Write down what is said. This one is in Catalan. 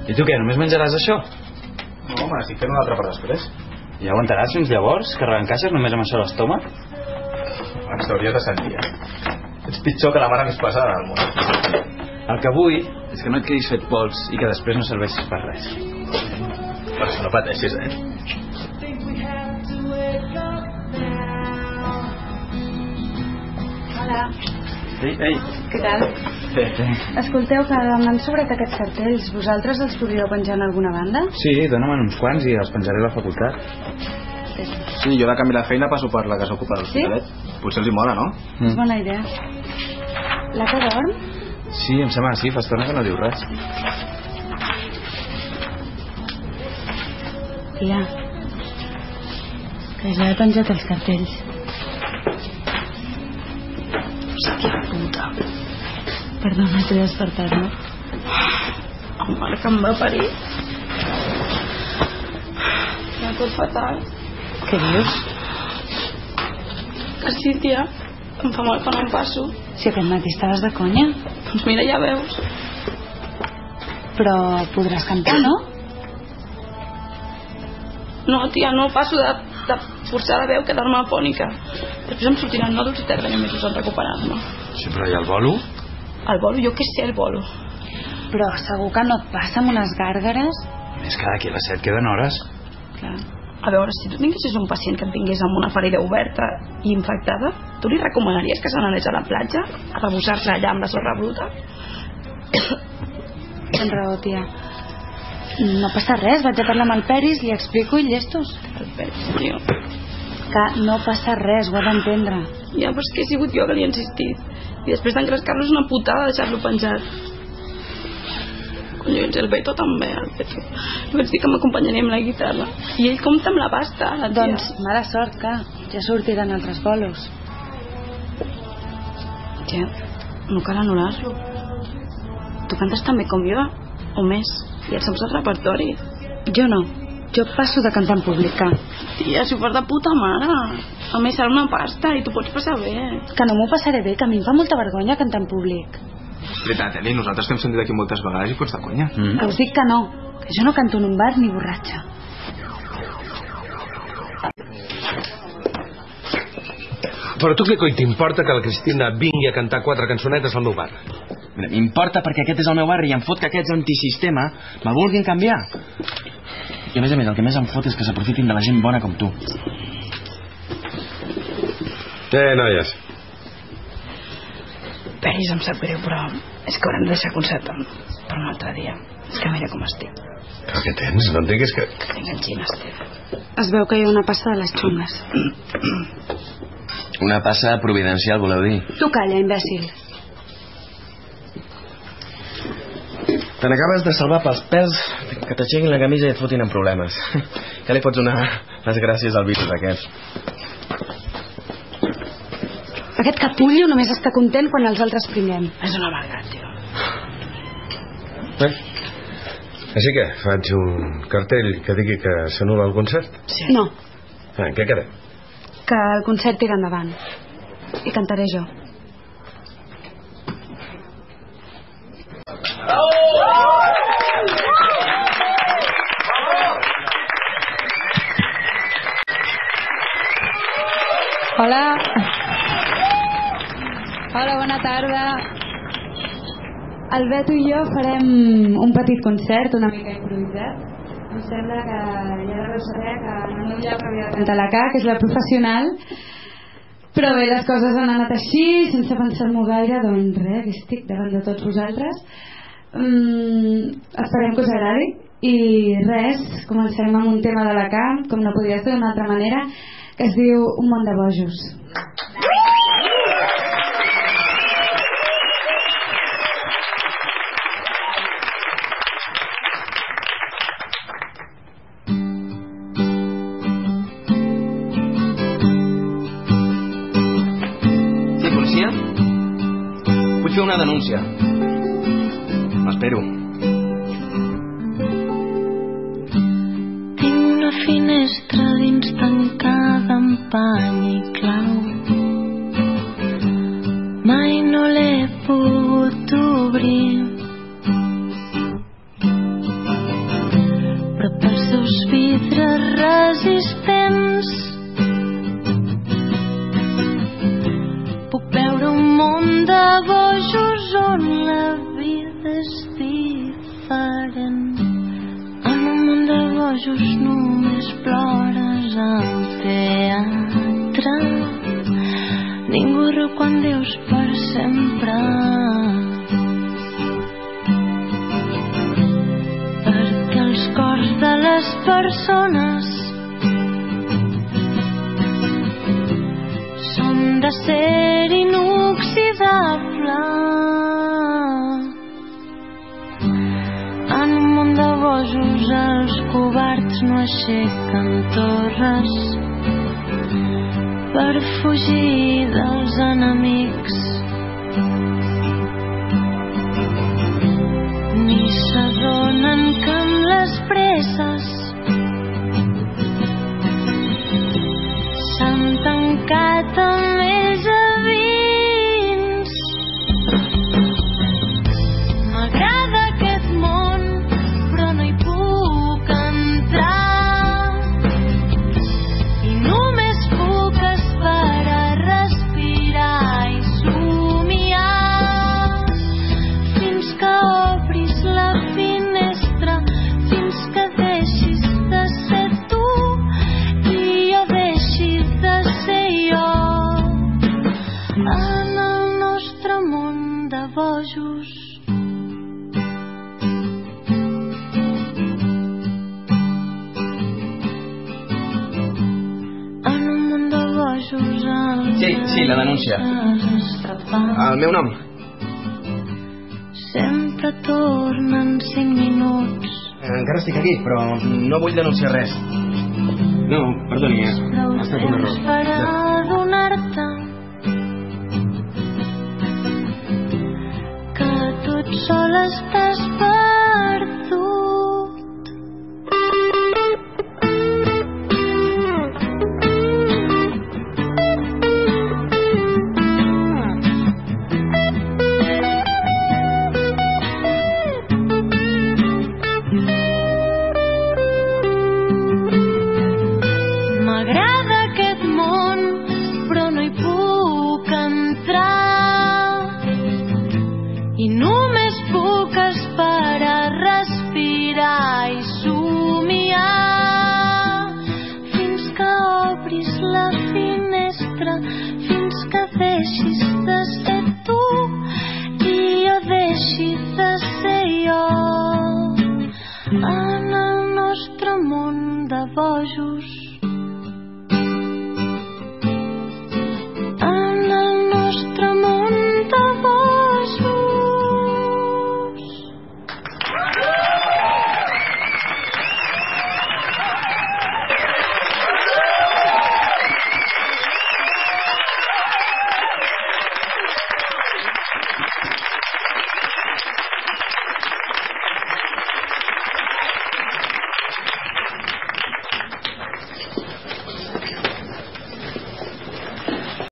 I tu què, només menjaràs això? No, home, estic fent una altra per després. I aguantaràs fins llavors? Carregant caixes només amb això a l'estómac? Ens t'hauries de sentir, Ets pitjor que la mare més pesada del món. El que vull és que no et quedis fet pols i que després no serveixis per res. Per això no pateixis, Hola. Ei. Què tal? Escolteu, que m'han sobrat aquests cartells. Vosaltres els podríeu penjar en alguna banda? Sí, dona'm uns quants i els penjaré a la facultat. Sí, jo de canvi la feina passo per la que s'ocupa de l'hospitalet. Potser els hi mola, no? És bona idea. La que dorm? Sí, em sembla que sí, fa estona que no diu res. Tia, que ja he penjat els cartells. Hòstia puta. Perdona, t'he despertat, no? El mare que em va parir. M'ha tot fatal. Què dius? Que sí, tia. Em fa mal quan em passo. Si aquest matí estaves de conya. Doncs mira, ja veus. Però podràs cantar, no? No, tia, no passo de forçar la veu, quedar-me afònica. Després em sortiran nòduls i tardaré mesos en recuperar-me. Sí, però i el bolo? El bolo? Jo què sé, el bolo. Però segur que no et passa amb unes gàrgares? Més que d'aquí a les 7 queden hores. Clar. A veure, si tu tinguessis un pacient que et tingués amb una ferida oberta i infectada, tu li recomanaries que se n'anés a la platja a rebussar-se allà amb la sorra bruta? Tens raó, tia. No passa res, vaig a parlar amb el Peris, li explico i llestos. El Peris, tio. Que no passa res, ho ha d'entendre. Ja, però és que he sigut jo que li he insistit. I després d'engrescar-lo és una putada deixar-lo penjat. Conyo, el Beto també, el Beto. Li vaig dir que m'acompanyaria amb la guitarra. I ell compta amb la pasta, la tia. Doncs mala sort, que ja sortiran altres bolos. Tia, no cal anul·lar-lo. Tu cantes tan bé com jo, o més. I et saps el repertori. Jo no. Jo passo de cantar en públic, que... Tia, si ho fas de puta mare. A més, serà una pasta i tu pots passar bé. Que no m'ho passaré bé, que a mi em fa molta vergonya cantar en públic. És veritat, Eli, nosaltres t'hem sentit aquí moltes vegades i pots de conya. Que us dic que no. Que jo no canto en un bar ni borratxa. Però tu què coi t'importa que la Cristina vingui a cantar 4 cançonetes al meu bar? M'importa perquè aquest és el meu barri i em fot que aquests antisistema me vulguin canviar. I a més, el que més em fot és que s'aprofitin de la gent bona com tu. Noies. Peris, em sap greu, però és que haurem de deixar concert per un altre dia. És que mira com estic. Però què tens? No et diguis que... Que tinc angines, tio. Es veu que hi ha una passa de les xungues. Una passa providencial, voleu dir? Tu calla, imbècil. Te n'acabes de salvar pels pèls que t'aixequin la camisa i et fotin en problemes. Ja li pots donar les gràcies al virus aquest. Aquest capullo només està content quan els altres primem. És una amargat, tio. Bé, així que faig un cartell que digui que s'anul·la el concert? Sí. No. Què quedem? Que el concert tira endavant. I cantaré jo. Hola. Hola, bona tarda. El Beto i jo farem un petit concert, una mica improvisat. Em sembla que ja deveu saber que en el meu lloc havia de cantar la K, que és la professional. Però bé, les coses han anat així, sense pensar-m'ho gaire, doncs res, que estic davant de tots vosaltres. Esperem que us agradi. I res, començarem amb un tema de la K, com no podria ser d'una altra manera, que es diu Un món de bojos. Sí, policia? Vull fer una denúncia. M'espero. Tinc una finestra dins tancada amb pany i clau. Mai no l'he pogut obrir. bojos només plores al teatre. Ningú riu quan dius per sempre, perquè els cors de les persones són d'acer inoxidable. En un món de bojos els covards no aixequen torres per fugir dels enemics, ni s'adonen que amb les presses s'han tancat amb ells a dins. M'agrada aquest món, però no hi puc entrar, i només puc esperar, respirar i somiar fins que obris la finestra, fins que deixis de ser tu i jo deixi de ser jo. En el nostre món de bojos, en un món de bojos Sí, la denúncia. El meu nom? sempre tornen 5 minuts. Encara estic aquí, però no vull denunciar res. No, perdoni, ha estat un error. Per adonar-te que tot sol estàs perdut. M'agrada aquest món, però no hi puc entrar, i només puc esperar, respirar i somiar fins que obris la finestra, fins que deixis de ser tu i jo deixi de ser jo. En el nostre món de bojos,